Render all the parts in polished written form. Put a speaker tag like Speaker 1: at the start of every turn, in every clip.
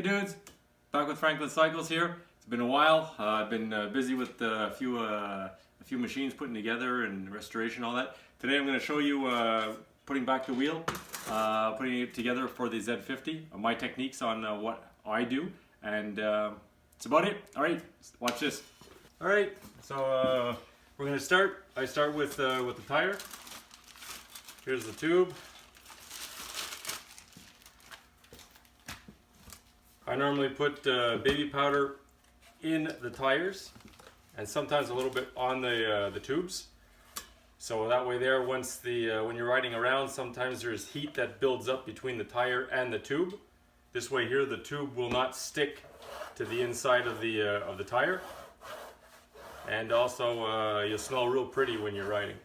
Speaker 1: Hey dudes, back with Franklin Cycles here. It's been a while. I've been busy with a few machines putting together and restoration, all that. Today I'm going to show you putting back the wheel, putting it together for the Z50. My techniques on what I do, and that's about it. All right, watch this. All right, so we're going to start. I start with the tire. Here's the tube. I normally put baby powder in the tires and sometimes a little bit on the tubes. So that way there, once when you're riding around, sometimes there's heat that builds up between the tire and the tube. This way here, the tube will not stick to the inside of the tire. And also you'll smell real pretty when you're riding.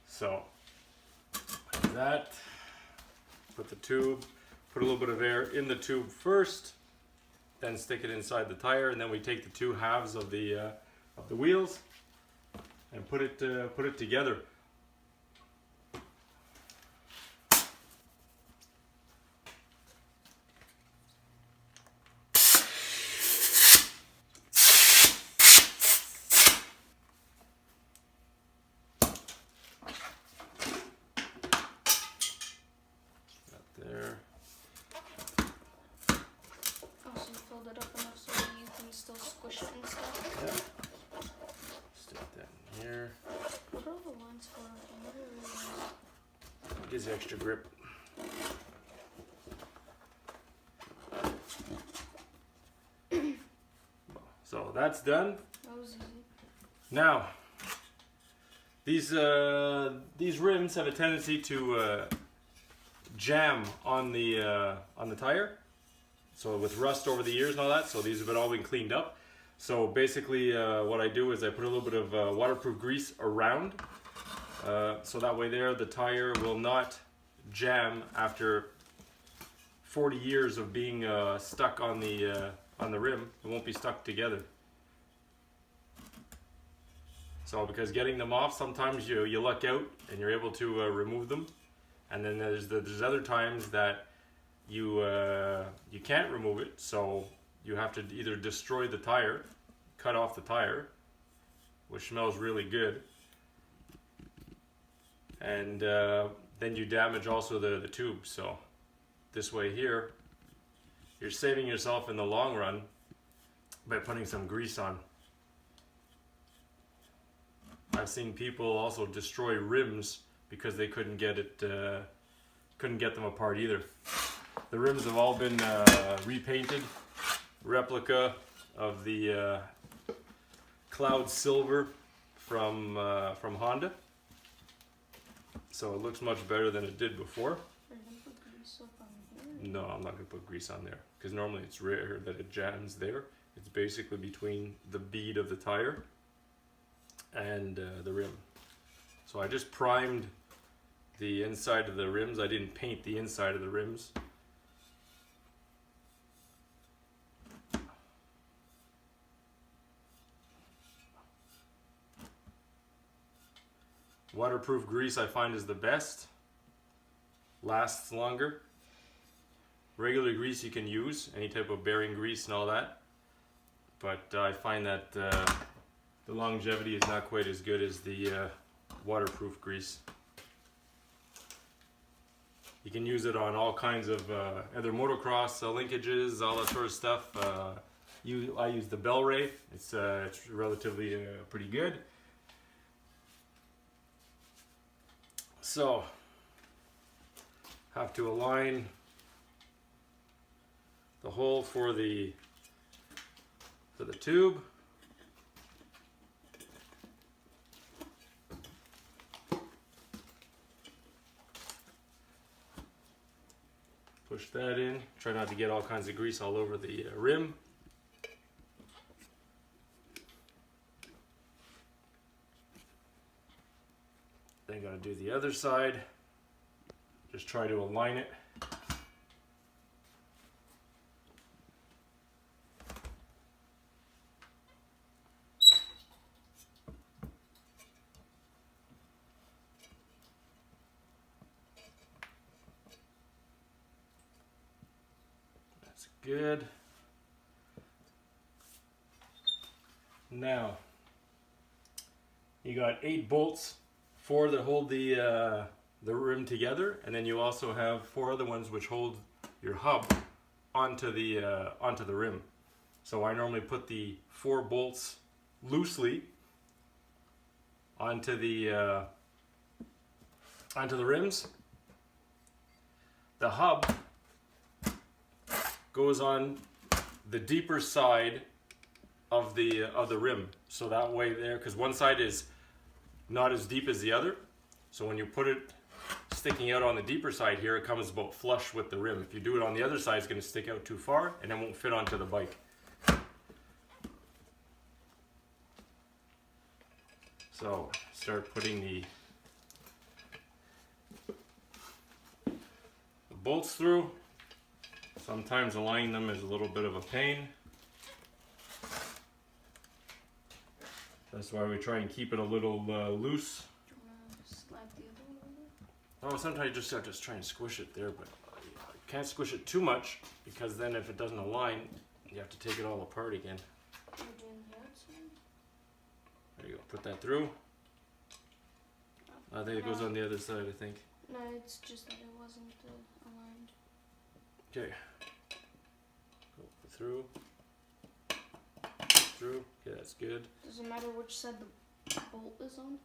Speaker 1: So like that, put the tube. Put a little bit of air in the tube first, then stick it inside the tire, and then we take the two halves of the wheels and put it together. There.
Speaker 2: Filled it up enough so that you can still squish it and stuff.
Speaker 1: Yeah. Stick that in here.
Speaker 2: What are the lines for?
Speaker 1: Gives you extra grip. So that's done.
Speaker 2: That was easy.
Speaker 1: Now, these rims have a tendency to jam on the tire. So with rust over the years and all that, so these have all been cleaned up. So basically what I do is I put a little bit of waterproof grease around. So that way there, the tire will not jam after 40 years of being stuck on the rim. It won't be stuck together. So because getting them off, sometimes you luck out and you're able to remove them. And then there's other times that you can't remove it, so you have to either destroy the tire, cut off the tire, which smells really good, and then you damage also the tube. So this way here, you're saving yourself in the long run by putting some grease on. I've seen people also destroy rims because they couldn't get them apart either. The rims have all been repainted, replica of the Cloud Silver from Honda. So it looks much better than it did before.
Speaker 2: Are you gonna put grease up on here?
Speaker 1: No, I'm not gonna put grease on there because normally it's rare that it jams there. It's basically between the bead of the tire and the rim. So I just primed the inside of the rims. I didn't paint the inside of the rims. Waterproof grease I find is the best, lasts longer. Regular grease you can use, any type of bearing grease and all that, but I find that the longevity is not quite as good as the waterproof grease. You can use it on all kinds of other motocross linkages, all that sort of stuff. I use the Bell Ray. It's relatively pretty good. So, have to align the hole for the tube. Push that in. Try not to get all kinds of grease all over the rim. Then gotta do the other side. Just try to align it. That's good. Now, you got 8 bolts, 4 that hold the rim together, and then you also have 4 other ones which hold your hub onto the rim. So I normally put the 4 bolts loosely onto the rims. The hub goes on the deeper side of the rim, so that way there, because one side is not as deep as the other, so when you put it sticking out on the deeper side here, it comes about flush with the rim. If you do it on the other side, it's going to stick out too far and it won't fit onto the bike. So start putting the bolts through. Sometimes aligning them is a little bit of a pain. That's why we try and keep it a little loose.
Speaker 2: Do you want to slide the other one over?
Speaker 1: Oh, sometimes you just have to try and squish it there, but you can't squish it too much because then if it doesn't align, you have to take it all apart again.
Speaker 2: We're doing the outside?
Speaker 1: There you go, put that through. I think it goes on the other side, I think.
Speaker 2: No, it's just that it wasn't aligned.
Speaker 1: Okay. Go through. Through. Okay, that's good.
Speaker 2: Does it matter which side the bolt is on?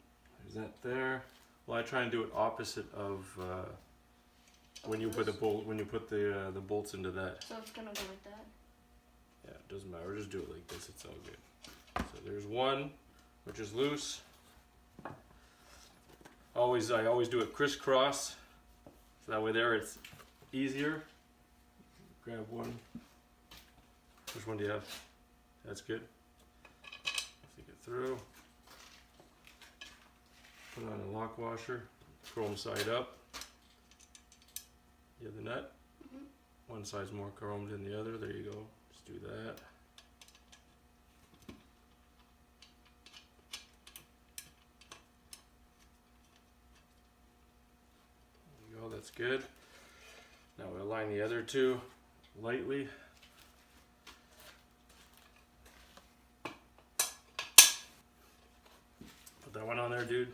Speaker 1: Is that there? Well, I try and do it opposite of when you put the bolts into that.
Speaker 2: So it's gonna go like that?
Speaker 1: Yeah, it doesn't matter. Just do it like this. It's all good. So there's one, which is loose. I always do it crisscross. So that way there it's easier. Grab one. Which one do you have? That's good. Stick it through. Put on a lock washer. Chrome side up. You have the nut. One side's more chromed than the other. There you go. Just do that. There you go. That's good. Now we align the other two lightly. Put that one on there, dude.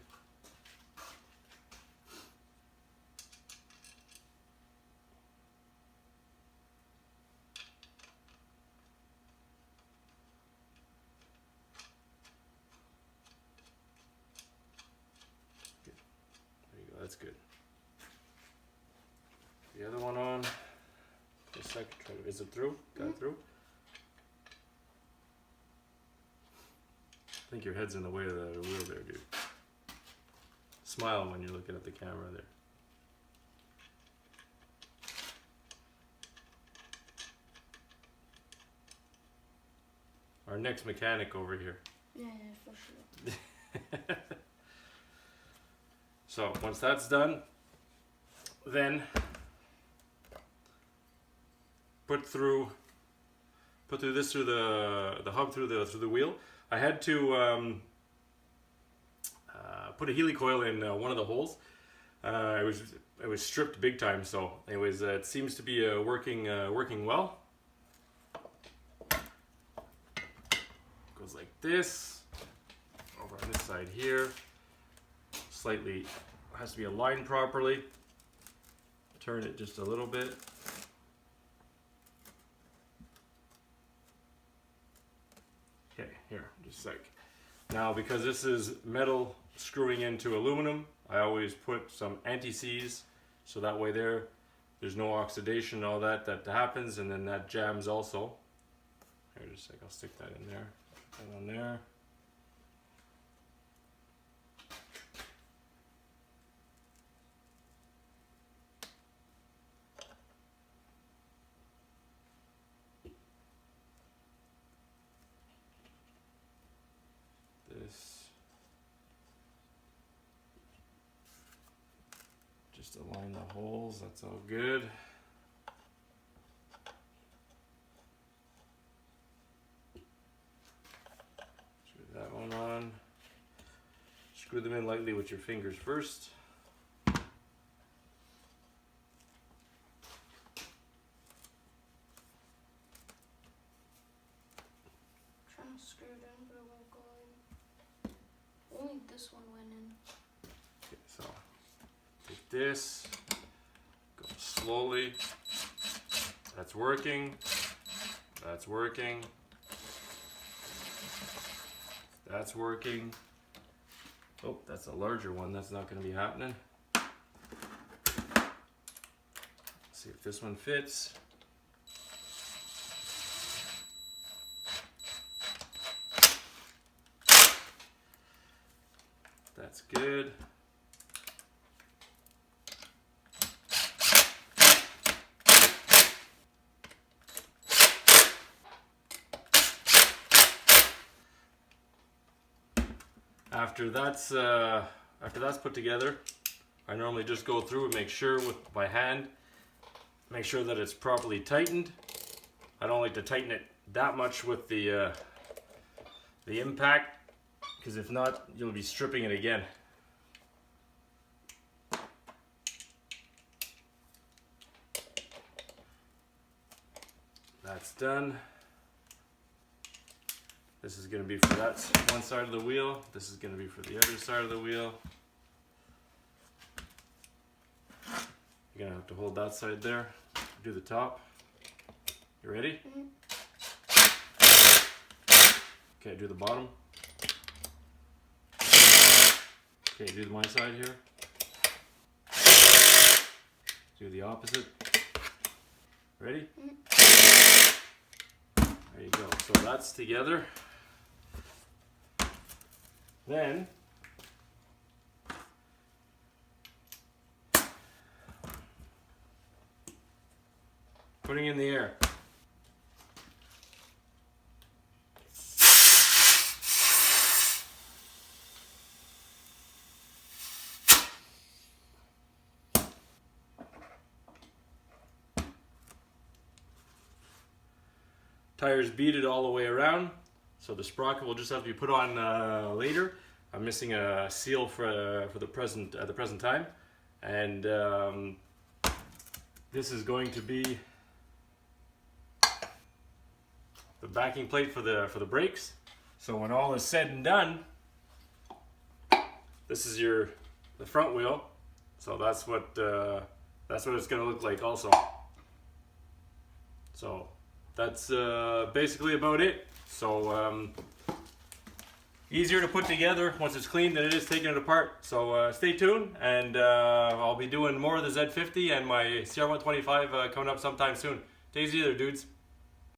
Speaker 1: That's good. The other one on. Just a second. Is it through? Got it through? I think your head's in the way of the wheel there, dude. Smile when you're looking at the camera there. Our next mechanic over here.
Speaker 2: Yeah, for sure.
Speaker 1: So once that's done, then put through this through the hub through the wheel. I had to put a Healy coil in one of the holes. It was stripped big time. So anyways, it seems to be working well. Goes like this. Over on this side here. Slightly has to be aligned properly. Turn it just a little bit. Okay, here, just a sec. Now, because this is metal screwing into aluminum, I always put some anti-seize, so that way there's no oxidation and all that happens, and then that jams also. Here, just a sec, I'll stick that in there. Put that on there. Just align the holes, that's all good. Screw that one on. Screw them in lightly with your fingers first.
Speaker 2: screwed in, but it won't go in. Only this one went in.
Speaker 1: Okay, so take this, go slowly. That's working. That's working. That's working. Oh, that's a larger one. That's not going to be happening. See if this one fits. That's good. After that's put together, I normally just go through and make sure with my hand, make sure that it's properly tightened. I don't like to tighten it that much with the impact, because if not, you'll be stripping it again. That's done. This is going to be for that one side of the wheel. This is going to be for the other side of the wheel. You're going to have to hold that side there. Do the top. You ready? Okay, do the bottom. Okay, do my side here. Do the opposite. Ready? There you go. So that's together. Then putting in the air. Tires beaded all the way around, so the sprocket will just have to be put on later. I'm missing a seal for the present at the present time, and this is going to be the backing plate for the brakes. So when all is said and done, this is the front wheel. So that's what it's going to look like also. So that's basically about it. So easier to put together once it's clean than it is taking it apart. So stay tuned, and I'll be doing more of the Z50 and my CR125 coming up sometime soon. Take it easy there, dudes.